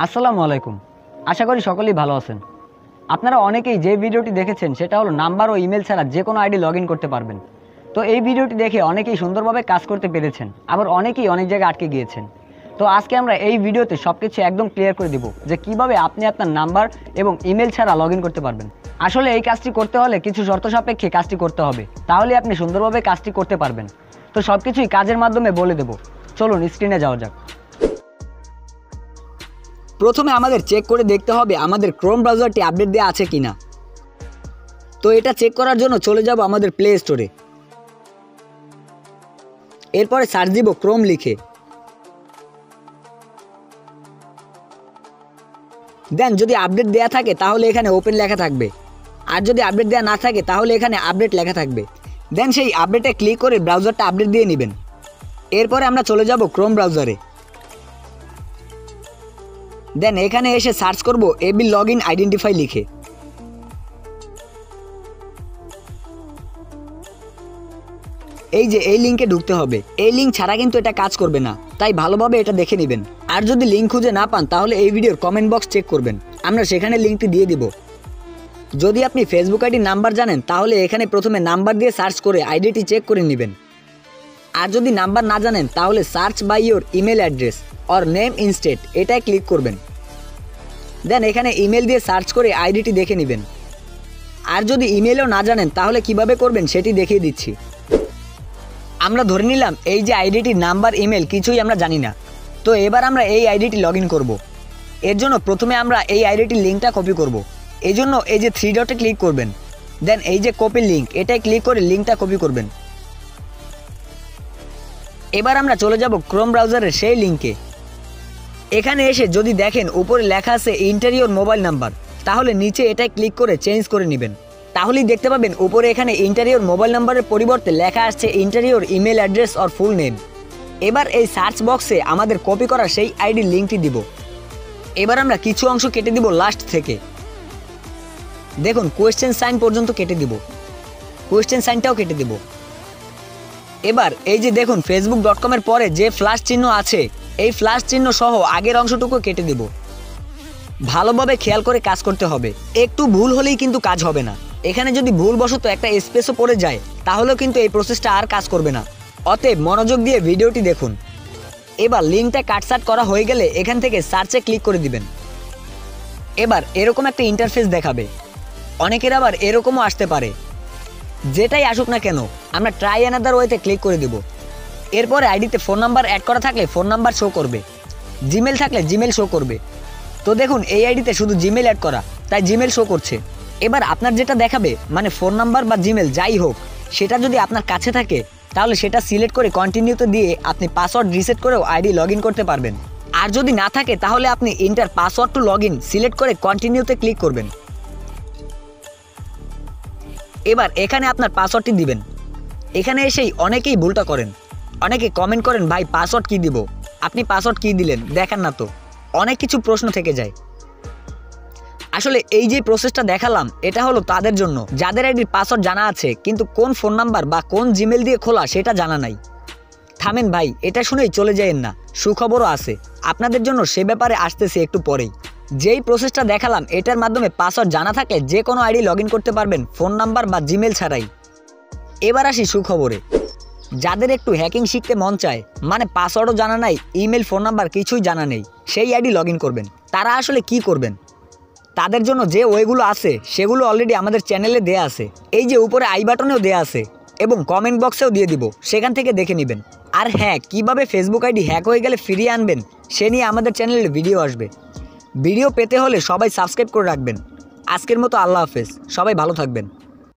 আসসালামু আলাইকুম। আশা করি সকলেই ভালো আছেন। আপনারা অনেকেই যে ভিডিওটি দেখেছেন সেটা হলো নাম্বার ও ইমেল ছাড়া যে কোনো আইডি লগ ইন করতে পারবেন। তো এই ভিডিওটি দেখে অনেকেই সুন্দরভাবে কাজ করতে পেরেছেন, আবার অনেকেই অনেক জায়গায় আটকে গিয়েছেন। তো আজকে আমরা এই ভিডিওতে সব কিছু একদম ক্লিয়ার করে দিব যে কিভাবে আপনি আপনার নাম্বার এবং ইমেল ছাড়া লগ ইন করতে পারবেন। আসলে এই কাজটি করতে হলে কিছু শর্ত সাপেক্ষে কাজটি করতে হবে, তাহলে আপনি সুন্দরভাবে কাজটি করতে পারবেন। তো সব কিছুই কাজের মাধ্যমে বলে দেব। চলুন স্ক্রিনে যাওয়া যাক। প্রথমে আমাদের চেক করে দেখতে হবে আমাদের ক্রোম ব্রাউজারটি আপডেট দেওয়া আছে কিনা। তো এটা চেক করার জন্য চলে যাব আমাদের প্লে স্টোরে। এরপরে সার্চ দিব ক্রোম লিখে। দেন যদি আপডেট দেওয়া থাকে তাহলে এখানে ওপেন লেখা থাকবে, আর যদি আপডেট দেওয়া না থাকে তাহলে এখানে আপডেট লেখা থাকবে। দেন সেই আপডেটে ক্লিক করে ব্রাউজারটা আপডেট দিয়ে নেবেন। এরপরে আমরা চলে যাব ক্রোম ব্রাউজারে। দেন এখানে এসে সার্চ করব এবি লগ ইন আইডেন্টিফাই লিখে। এই যে এই লিঙ্কে ঢুকতে হবে। এই লিঙ্ক ছাড়া কিন্তু এটা কাজ করবে না, তাই ভালোভাবে এটা দেখে নেবেন। আর যদি লিঙ্ক খুঁজে না পান তাহলে এই ভিডিওর কমেন্ট বক্স চেক করবেন, আমরা সেখানে লিঙ্কটি দিয়ে দিব। যদি আপনি ফেসবুক আইডির নাম্বার জানেন তাহলে এখানে প্রথমে নাম্বার দিয়ে সার্চ করে আইডিটি চেক করে নেবেন। আর যদি নাম্বার না জানেন তাহলে search by your email address or name instead এটাই ক্লিক করবেন। দেন এখানে ইমেল দিয়ে সার্চ করে আইডিটি দেখে নেবেন। আর যদি ইমেলও না জানেন তাহলে কিভাবে করবেন সেটি দেখিয়ে দিচ্ছি। আমরা ধরে নিলাম এই যে আইডিটির নাম্বার ইমেল কিছুই আমরা জানি না। তো এবার আমরা এই আইডিটি লগ ইন করবো। এর জন্য প্রথমে আমরা এই আইডিটির লিঙ্কটা কপি করব। এই জন্য এই যে 3 ডটে ক্লিক করবেন। দেন এই যে কপি লিঙ্ক এটাই ক্লিক করে লিঙ্কটা কপি করবেন। এবার আমরা চলে যাব ক্রোম ব্রাউজারের সেই লিঙ্কে। এখানে এসে যদি দেখেন উপরে লেখা আছে এন্টার ইওর মোবাইল নাম্বার, তাহলে নিচে এটাই ক্লিক করে চেঞ্জ করে নেবেন। তাহলেই দেখতে পাবেন উপরে এখানে এন্টার ইওর মোবাইল নাম্বারের পরিবর্তে লেখা আসছে enter your email address or full name. এবার এই সার্চ বক্সে আমাদের কপি করা সেই আইডির লিঙ্কটি দিব। এবার আমরা কিছু অংশ কেটে দিব লাস্ট থেকে। দেখুন কোয়েশ্চেন সাইন পর্যন্ত কেটে দিব, কোয়েশ্চেন সাইনটাও কেটে দিব। এবার এই যে দেখুন facebook.com এর পরে যে ফ্ল্যাশ চিহ্ন আছে এই ফ্ল্যাশ চিহ্ন সহ আগের অংশটুকু কেটে দিব। ভালোভাবে খেয়াল করে কাজ করতে হবে, একটু ভুল হলেই কিন্তু কাজ হবে না। এখানে যদি ভুলবশত একটা স্পেসও পড়ে যায় তাহলেও কিন্তু এই প্রসেসটা আর কাজ করবে না। অতএব মনোযোগ দিয়ে ভিডিওটি দেখুন। এবার লিঙ্কটা কাটসাট করা হয়ে গেলে এখান থেকে সার্চে ক্লিক করে দিবেন। এবার এরকম একটা ইন্টারফেস দেখাবে। অনেকের আবার এরকমও আসতে পারে। যেটাই আসুক না কেন আমরা ট্রাই অ্যানাদার ওয়েতে ক্লিক করে দেব। এরপরে আইডিতে ফোন নাম্বার অ্যাড করা থাকলে ফোন নাম্বার শো করবে, জিমেল থাকলে জিমেল শো করবে। তো দেখুন এই আইডিতে শুধু জিমেল অ্যাড করা, তাই জিমেল শো করছে। এবার আপনার যেটা দেখাবে মানে ফোন নাম্বার বা জিমেল যাই হোক সেটা যদি আপনার কাছে থাকে তাহলে সেটা সিলেক্ট করে কন্টিনিউতে দিয়ে আপনি পাসওয়ার্ড রিসেট করেও আইডি লগ ইন করতে পারবেন। আর যদি না থাকে তাহলে আপনি enter password to log in select করে কন্টিনিউতে ক্লিক করবেন। এবার এখানে আপনার পাসওয়ার্ডটি দিবেন। এখানে এসেই অনেকেই ভুলটা করেন, অনেকে কমেন্ট করেন ভাই পাসওয়ার্ড কী দিব, আপনি পাসওয়ার্ড কী দিলেন দেখান না তো, অনেক কিছু প্রশ্ন থেকে যায়। আসলে এই যে প্রসেসটা দেখালাম এটা হলো তাদের জন্য যাদের আইডির পাসওয়ার্ড জানা আছে কিন্তু কোন ফোন নাম্বার বা কোন জিমেল দিয়ে খোলা সেটা জানা নাই। থামেন ভাই, এটা শুনেই চলে যায়েন না, সুখবরও আছে আপনাদের জন্য, সে ব্যাপারে আসতেছে একটু পরেই। যেই প্রসেসটা দেখালাম এটার মাধ্যমে পাসওয়ার্ড জানা থাকলে যে কোনো আইডি লগ ইন করতে পারবেন ফোন নাম্বার বা জিমেল ছাড়াই। এবার আসি সুখবরে। যাদের একটু হ্যাকিং শিখতে মন চায়, মানে পাসওয়ার্ডও জানা নাই, ইমেল ফোন নাম্বার কিছুই জানা নেই, সেই আইডি লগ ইন করবেন, তারা আসলে কি করবেন? তাদের জন্য যে ওয়েগুলো আছে সেগুলো অলরেডি আমাদের চ্যানেলে দেয়া আছে। এই যে উপরে আই বাটনেও দেয়া আছে এবং কমেন্ট বক্সেও দিয়ে দিব, সেখান থেকে দেখে নেবেন। আর হ্যাঁ, কিভাবে ফেসবুক আইডি হ্যাক হয়ে গেলে ফিরিয়ে আনবেন সে নিয়ে আমাদের চ্যানেলে ভিডিও আসবে। ভিডিও পেতে হলে সবাই সাবস্ক্রাইব করে রাখবেন। আজকের মতো আল্লাহ হাফেজ, সবাই ভালো থাকবেন।